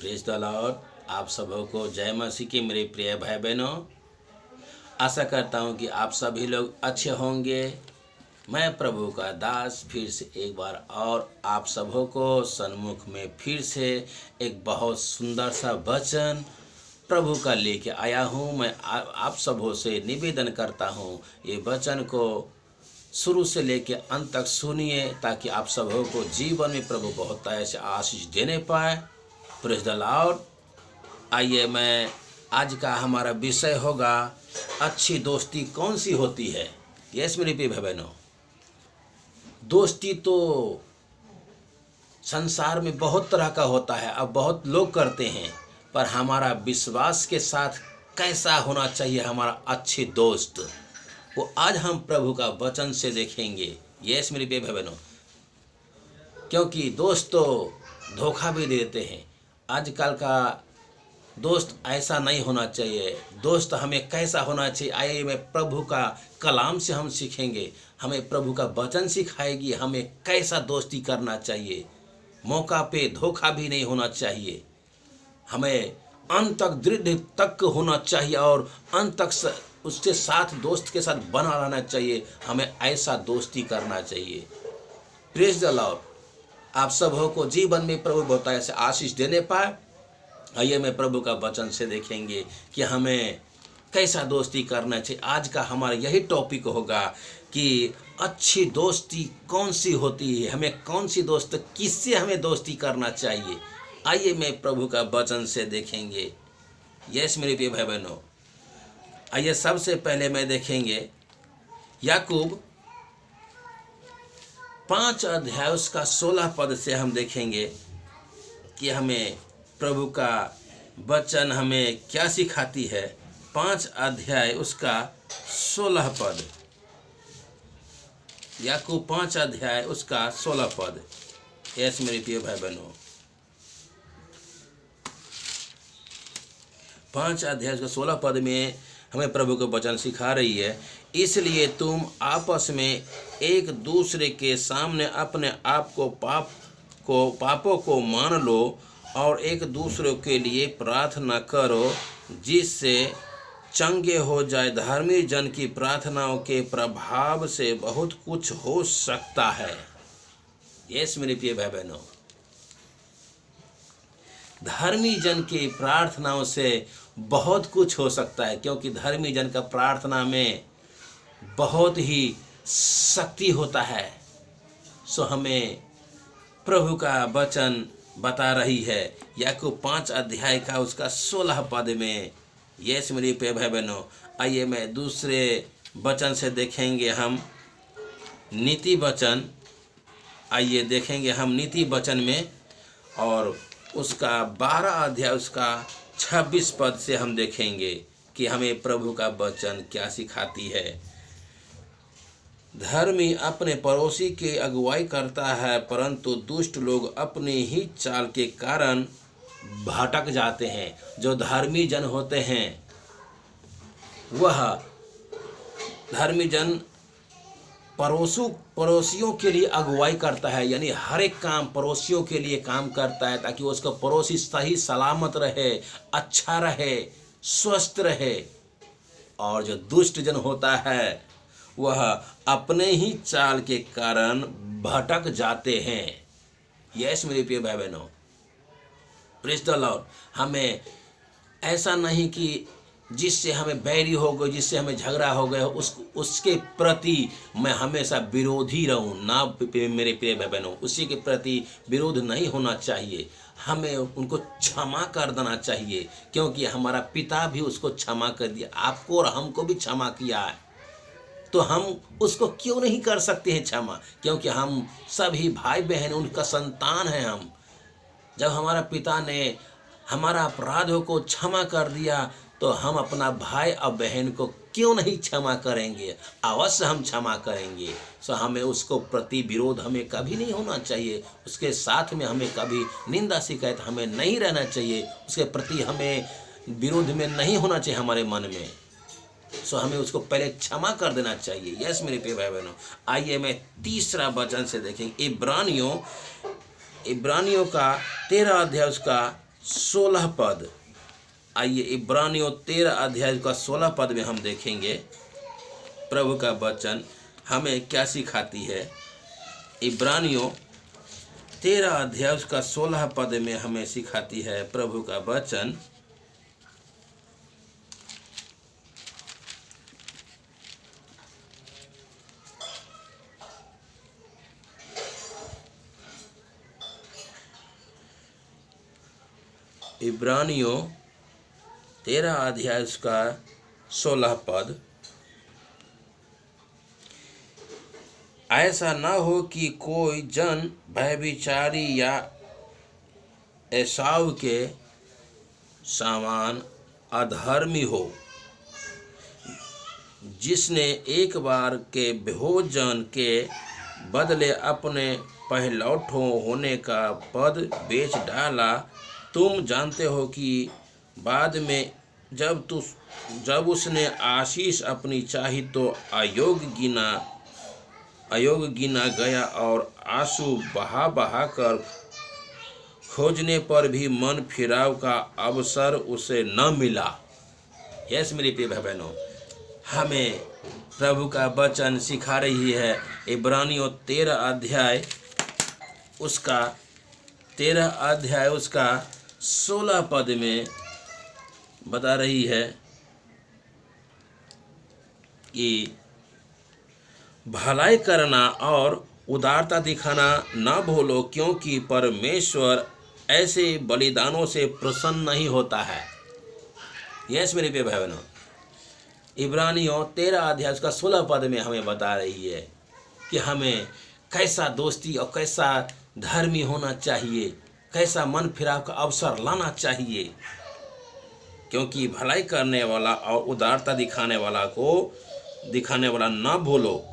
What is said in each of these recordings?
Praise the Lord. आप सबों को जय मसीह की मेरे प्रिय भाई बहनों। आशा करता हूं कि आप सभी लोग अच्छे होंगे। मैं प्रभु का दास फिर से एक बार और आप सबों को सन्मुख में फिर से एक बहुत सुंदर सा वचन प्रभु का लेके आया हूं। मैं आप सबों से निवेदन करता हूं ये वचन को शुरू से लेके अंत तक सुनिए ताकि आप सबों को जीवन में प्रभु बहुत ऐसे आशीष देने पाए। Praise the Lord. आइए, मैं आज का हमारा विषय होगा अच्छी दोस्ती कौन सी होती है। यस मेरे प्रिय भाई बहनों, दोस्ती तो संसार में बहुत तरह का होता है, अब बहुत लोग करते हैं, पर हमारा विश्वास के साथ कैसा होना चाहिए हमारा अच्छे दोस्त, वो आज हम प्रभु का वचन से देखेंगे। यस मेरे प्रिय भाई बहनों, क्योंकि दोस्त तो धोखा भी देते हैं। आजकल का दोस्त ऐसा नहीं होना चाहिए। दोस्त हमें कैसा होना चाहिए, आइए मैं प्रभु का कलाम से हम सीखेंगे। हमें प्रभु का वचन सिखाएगी हमें कैसा दोस्ती करना चाहिए। मौका पे धोखा भी नहीं होना चाहिए। हमें अंत तक दृढ़ तक होना चाहिए और अंत तक उसके साथ दोस्त के साथ बना रहना चाहिए। हमें ऐसा दोस्ती करना चाहिए। Praise the Lord. आप सबों को जीवन में प्रभु बहुत ऐसे आशीष देने पाए। आइए मैं प्रभु का वचन से देखेंगे कि हमें कैसा दोस्ती करना चाहिए। आज का हमारा यही टॉपिक होगा कि अच्छी दोस्ती कौन सी होती है, हमें कौन सी दोस्त, किससे हमें दोस्ती करना चाहिए। आइए मैं प्रभु का वचन से देखेंगे। यस मेरे प्रिय भाई बहनों, आइए सबसे पहले मैं देखेंगे याकूब 5 अध्याय उसका 16 पद से हम देखेंगे कि हमें प्रभु का वचन हमें क्या सिखाती है। 5 अध्याय उसका 16 पद, याकूब 5 अध्याय उसका 16 पद। यस मेरे प्रिय भाई बहनों, 5 अध्याय उसका 16 पद में हमें प्रभु का वचन सिखा रही है। इसलिए तुम आपस में एक दूसरे के सामने अपने आप को पापों को मान लो और एक दूसरे के लिए प्रार्थना करो, जिससे चंगे हो जाए। धर्मी जन की प्रार्थनाओं के प्रभाव से बहुत कुछ हो सकता है। यस मेरे प्रिय भाई बहनों, धर्मी जन की प्रार्थनाओं से बहुत कुछ हो सकता है, क्योंकि धर्मी जन का प्रार्थना में बहुत ही शक्ति होता है। सो हमें प्रभु का वचन बता रही है याकूब 5 अध्याय का उसका 16 पद में। यस मेरे प्रिय भाई बहनों, आइए मैं दूसरे वचन से देखेंगे हम नीति वचन। आइए देखेंगे हम नीति वचन में और उसका 12 अध्याय उसका 26 पद से हम देखेंगे कि हमें प्रभु का वचन क्या सिखाती है। धर्मी अपने पड़ोसी की अगुवाई करता है, परंतु दुष्ट लोग अपनी ही चाल के कारण भटक जाते हैं। जो धर्मी जन होते हैं वह धर्मी जन पड़ोसियों के लिए अगुवाई करता है, यानी हर एक काम पड़ोसियों के लिए काम करता है ताकि उसका पड़ोसी सही सलामत रहे, अच्छा रहे, स्वस्थ रहे। और जो दुष्ट जन होता है वह अपने ही चाल के कारण भटक जाते हैं। यस मेरे प्रिय भाई बहनों, प्रेज द लॉर्ड। हमें ऐसा नहीं कि जिससे हमें बैरी हो गए, जिससे हमें झगड़ा हो गया, उसके प्रति मैं हमेशा विरोधी रहूं ना। मेरे प्रिय भाई बहनों, उसी के प्रति विरोध नहीं होना चाहिए। हमें उनको क्षमा कर देना चाहिए, क्योंकि हमारा पिता भी उसको क्षमा कर दिया, आपको और हमको भी क्षमा किया है। तो हम उसको क्यों नहीं कर सकते हैं क्षमा, क्योंकि हम सभी भाई बहन उनका संतान हैं। हम जब हमारा पिता ने हमारा अपराधों को क्षमा कर दिया तो हम अपना भाई और बहन को क्यों नहीं क्षमा करेंगे, अवश्य हम क्षमा करेंगे। सो हमें उसको प्रति विरोध हमें कभी नहीं होना चाहिए। उसके साथ में हमें कभी निंदा शिकायत हमें नहीं रहना चाहिए। उसके प्रति हमें विरोध में नहीं होना चाहिए हमारे मन में। सो हमें उसको पहले क्षमा कर देना चाहिए। यस मेरे प्रिय भाई बहनों, आइए मैं तीसरा वचन से देखेंगे। इब्रानियों का 13 अध्याय उसका 16 पद। आइए इब्रानियों 13 अध्याय का 16 पद में हम देखेंगे प्रभु का वचन हमें क्या सिखाती है। इब्रानियों 13 अध्याय का 16 पद में हमें सिखाती है प्रभु का वचन। इब्रानियों 13 अध्याय का 16 पद। ऐसा न हो कि कोई जन व्यभिचारी या एसाव के समान अधर्मी हो, जिसने एक बार के भोजन के बदले अपने पहलौठों होने का पद बेच डाला। तुम जानते हो कि बाद में जब उसने आशीष अपनी चाही तो अयोग्य गिना गया और आंसू बहा कर खोजने पर भी मन फिराव का अवसर उसे न मिला। यस मेरी प्रिय भाई बहनों, हमें प्रभु का वचन सिखा रही है। इब्रानियों 13 अध्याय उसका 16 पद में बता रही है कि भलाई करना और उदारता दिखाना न भूलो, क्योंकि परमेश्वर ऐसे बलिदानों से प्रसन्न नहीं होता है। यस मेरे प्रिय भाई बहनों, इब्रानियों 13 अध्याय का 16 पद में हमें बता रही है कि हमें कैसा दोस्ती और कैसा धर्मी होना चाहिए, कैसा मन फिराव का अवसर लाना चाहिए। क्योंकि भलाई करने वाला और उदारता दिखाने वाला न भूलो,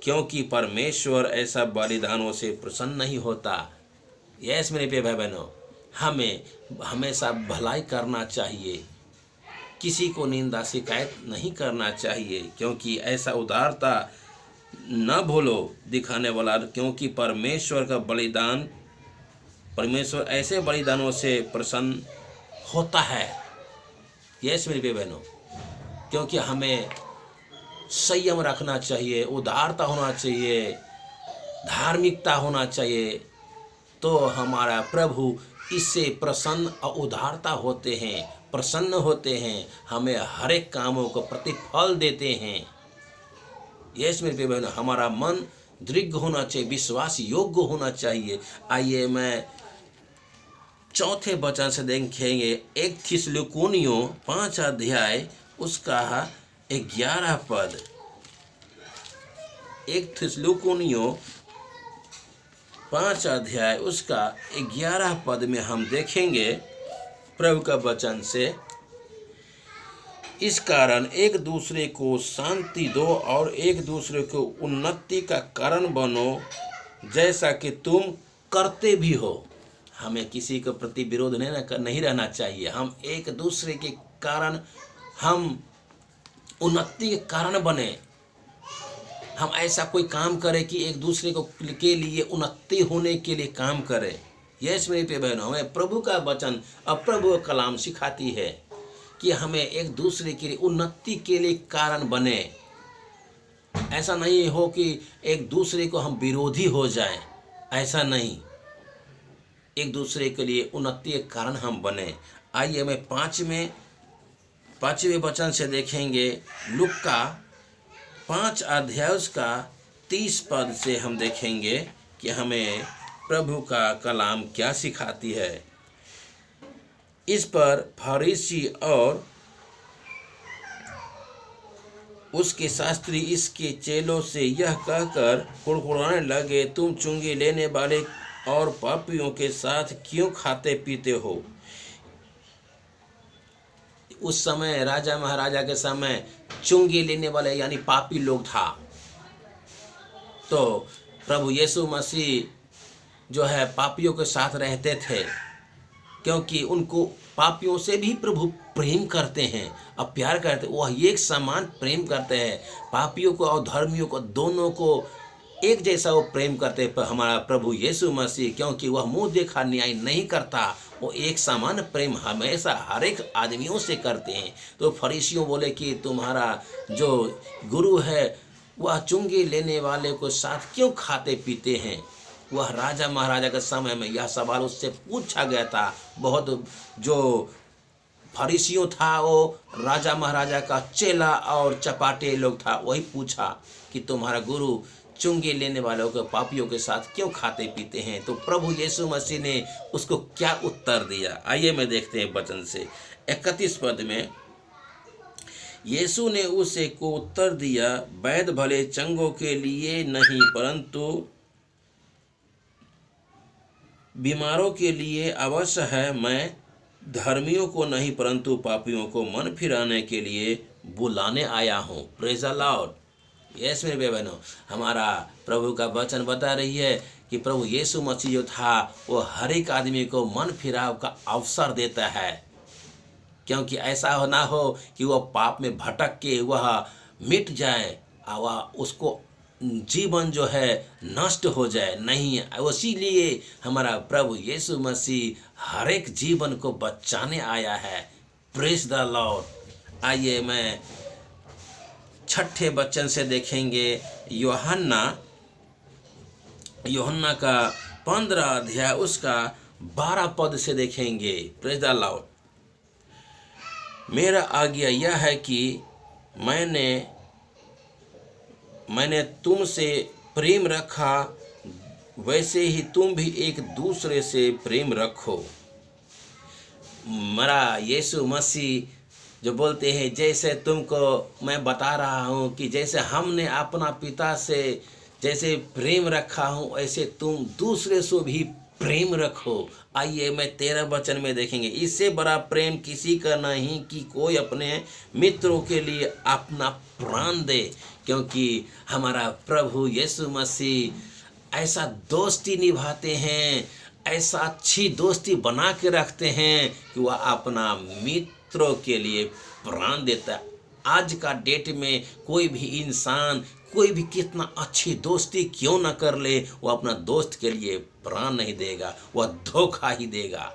क्योंकि परमेश्वर ऐसा बलिदानों से प्रसन्न नहीं होता। यस मेरे प्रिय भाई बहनों, हमें हमेशा भलाई करना चाहिए, किसी को निंदा शिकायत नहीं करना चाहिए, क्योंकि ऐसा उदारता न भूलो दिखाने वाला, क्योंकि परमेश्वर ऐसे बलिदानों से प्रसन्न होता है। यस मेरे प्रिय बहनों, क्योंकि हमें संयम रखना चाहिए, उदारता होना चाहिए, धार्मिकता होना चाहिए, तो हमारा प्रभु इससे प्रसन्न और उदारता होते हैं, प्रसन्न होते हैं, हमें हर एक कामों को प्रतिफल देते हैं। यस मेरे प्रिय बहनों, हमारा मन दृढ़ होना चाहिए, विश्वास योग्य होना चाहिए। आइए मैं चौथे वचन से देखेंगे 1 थिस्सलुनीकियों 5 अध्याय उसका 11 पद। 1 थिस्सलुनीकियों 5 अध्याय उसका 11 पद में हम देखेंगे प्रभु का वचन से, इस कारण एक दूसरे को शांति दो और एक दूसरे को उन्नति का कारण बनो, जैसा कि तुम करते भी हो। हमें किसी के प्रति विरोध नहीं रहना चाहिए। हम एक दूसरे के कारण, हम उन्नति के कारण बने। हम ऐसा कोई काम करें कि एक दूसरे के लिए उन्नति होने के लिए काम करें। यस मेरे प्रिय बहनों, हमें प्रभु का वचन और प्रभु का कलाम सिखाती है कि हमें एक दूसरे के लिए उन्नति के लिए कारण बने। ऐसा नहीं हो कि एक दूसरे को हम विरोधी हो जाएं, ऐसा नहीं, एक दूसरे के लिए उन्नति के कारण हम बने। आइए मैं 5वें वचन से देखेंगे, लूका 5 अध्याय का 30 पद से हम देखेंगे कि हमें प्रभु का कलाम क्या सिखाती है। इस पर फरीसी और उसके शास्त्री इसके चेलों से यह कहकर कुड़कुड़ाने लगे, तुम चुंगी लेने वाले और पापियों के साथ क्यों खाते पीते हो। उस समय राजा महाराजा के समय चुंगी लेने वाले यानी पापी लोग था। तो प्रभु यीशु मसीह जो है पापियों के साथ रहते थे, क्योंकि उनको पापियों से भी प्रभु प्रेम करते हैं और प्यार करते हैं। वह एक समान प्रेम करते हैं, पापियों को और धर्मियों को दोनों को एक जैसा वो प्रेम करते पर हमारा प्रभु यीशु मसीह, क्योंकि वह मुंह देखा न्याय नहीं करता, वो एक समान प्रेम हमेशा हर एक आदमियों से करते हैं। तो फरीसियों बोले कि तुम्हारा जो गुरु है वह चुंगी लेने वाले को साथ क्यों खाते पीते हैं। वह राजा महाराजा के समय में यह सवाल उससे पूछा गया था। बहुत जो फरीसियों था वो राजा महाराजा का चेला और चपाटे लोग था, वही पूछा कि तुम्हारा गुरु चुंगी लेने वालों के पापियों के साथ क्यों खाते पीते हैं। तो प्रभु यीशु मसीह ने उसको क्या उत्तर दिया, आइए मैं देखते हैं वचन से 31 पद में। यीशु ने उसे को उत्तर दिया, वैद्य भले चंगों के लिए नहीं परंतु बीमारों के लिए अवश्य है। मैं धर्मियों को नहीं परंतु पापियों को मन फिराने के लिए बुलाने आया हूँ। Praise the Lord. यस मेरे भाई बहनों, हमारा प्रभु का वचन बता रही है कि प्रभु यीशु मसीह जो था वो हर एक आदमी को मन फिराव का अवसर देता है, क्योंकि ऐसा ना हो कि वह पाप में भटक के वह मिट जाए और वह उसको जीवन जो है नष्ट हो जाए। नहीं, इसीलिए हमारा प्रभु यीशु मसीह हर एक जीवन को बचाने आया है। Praise the Lord. आइए मैं 6ठे वचन से देखेंगे, यूहन्ना का 15 अध्याय उसका 12 पद से देखेंगे। Praise the Lord. मेरा आज्ञा यह है कि मैंने तुमसे प्रेम रखा, वैसे ही तुम भी एक दूसरे से प्रेम रखो। मेरा यीशु मसीह जो बोलते हैं, जैसे तुमको मैं बता रहा हूँ कि जैसे हमने अपना पिता से जैसे प्रेम रखा हूँ, वैसे तुम दूसरे से भी प्रेम रखो। आइए मैं 13 वचन में देखेंगे, इससे बड़ा प्रेम किसी का नहीं कि कोई अपने मित्रों के लिए अपना प्राण दे। क्योंकि हमारा प्रभु यीशु मसीह ऐसा दोस्ती निभाते हैं, ऐसा अच्छी दोस्ती बना के रखते हैं कि वह अपना मित्रों के लिए प्राण देता है। आज का डेट में कोई भी इंसान कोई भी कितना अच्छी दोस्ती क्यों ना कर ले, वो अपना दोस्त के लिए प्राण नहीं देगा, वह धोखा ही देगा।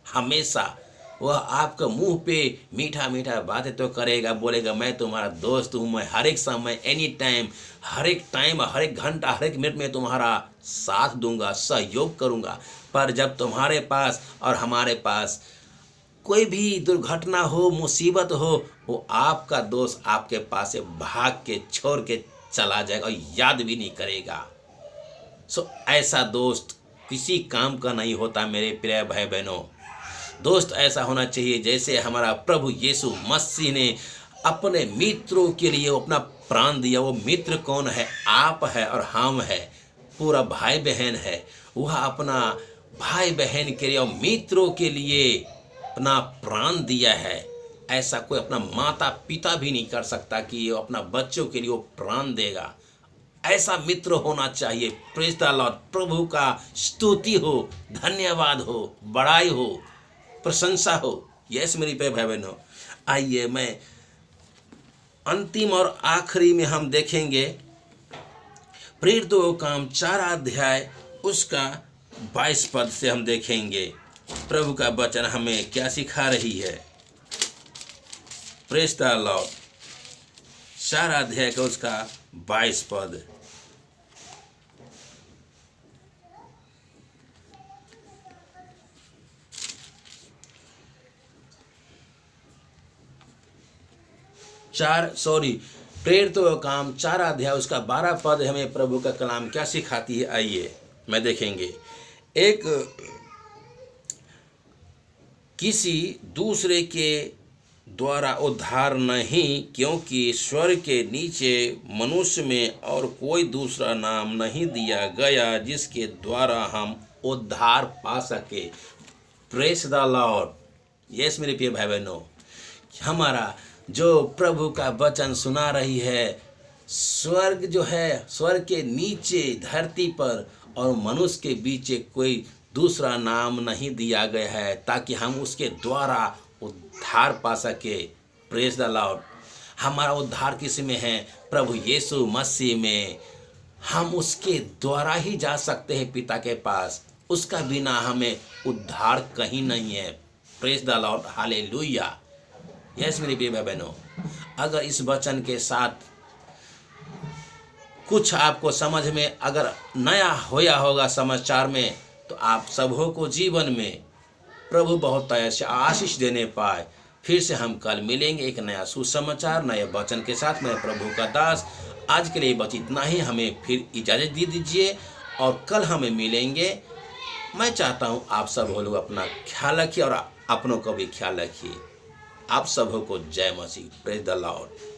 हमेशा वह आपका मुंह पे मीठा मीठा बातें तो करेगा, बोलेगा मैं तुम्हारा दोस्त हूँ, मैं हर एक समय एनी टाइम हर एक घंटा हर एक मिनट में तुम्हारा साथ दूंगा, सहयोग करूँगा। पर जब तुम्हारे पास और हमारे पास कोई भी दुर्घटना हो, मुसीबत हो, वो आपका दोस्त आपके पास से भाग के छोड़ के चला जाएगा और याद भी नहीं करेगा। ऐसा दोस्त किसी काम का नहीं होता मेरे प्रिय भाई बहनों। दोस्त ऐसा होना चाहिए जैसे हमारा प्रभु यीशु मसीह ने अपने मित्रों के लिए अपना प्राण दिया। वो मित्र कौन है? आप है और हम है, पूरा भाई बहन है। वह अपना भाई बहन के लिए और मित्रों के लिए अपना प्राण दिया है। ऐसा कोई अपना माता पिता भी नहीं कर सकता कि वो अपना बच्चों के लिए वो प्राण देगा। ऐसा मित्र होना चाहिए। Praise the Lord. प्रभु का स्तुति हो, धन्यवाद हो, बड़ाई हो, प्रशंसा हो। यस मेरी पे भाई बहनों, आइए मैं अंतिम और आखिरी में हम देखेंगे प्रेरितों का काम 4 अध्याय उसका 22 पद से हम देखेंगे प्रभु का वचन हमें क्या सिखा रही है। Praise the Lord. 4 अध्याय का उसका 22 पद। प्रेरितों का काम 4 अध्याय उसका 12 पद हमें प्रभु का कलाम क्या सिखाती है, आइए मैं देखेंगे। एक किसी दूसरे के द्वारा उद्धार नहीं, क्योंकि स्वर्ग के नीचे मनुष्य में और कोई दूसरा नाम नहीं दिया गया जिसके द्वारा हम उद्धार पा सके। Praise the Lord. यस मेरे प्रिय भाई बहनों, हमारा जो प्रभु का वचन सुना रही है, स्वर्ग जो है, स्वर्ग के नीचे धरती पर और मनुष्य के बीच कोई दूसरा नाम नहीं दिया गया है ताकि हम उसके द्वारा उद्धार पा सके। Praise the Lord. हमारा उद्धार किस में है? प्रभु यीशु मसीह में। हम उसके द्वारा ही जा सकते हैं पिता के पास, उसका बिना हमें उद्धार कहीं नहीं है। Praise the Lord, hallelujah. Yes मेरी प्रिय बहनों, अगर इस वचन के साथ कुछ आपको समझ में अगर नया होया होगा समाचार में, तो आप सबों को जीवन में प्रभु बहुत ऐसे आशीष देने पाए। फिर से हम कल मिलेंगे एक नया सुसमाचार नए वचन के साथ। मैं प्रभु का दास, आज के लिए बस इतना ही। हमें फिर इजाज़त दे दीजिए और कल हमें मिलेंगे। मैं चाहता हूँ आप सब लोग अपना ख्याल रखिए और अपनों का भी ख्याल रखिए। आप सबों को जय मसीह। Praise the Lord.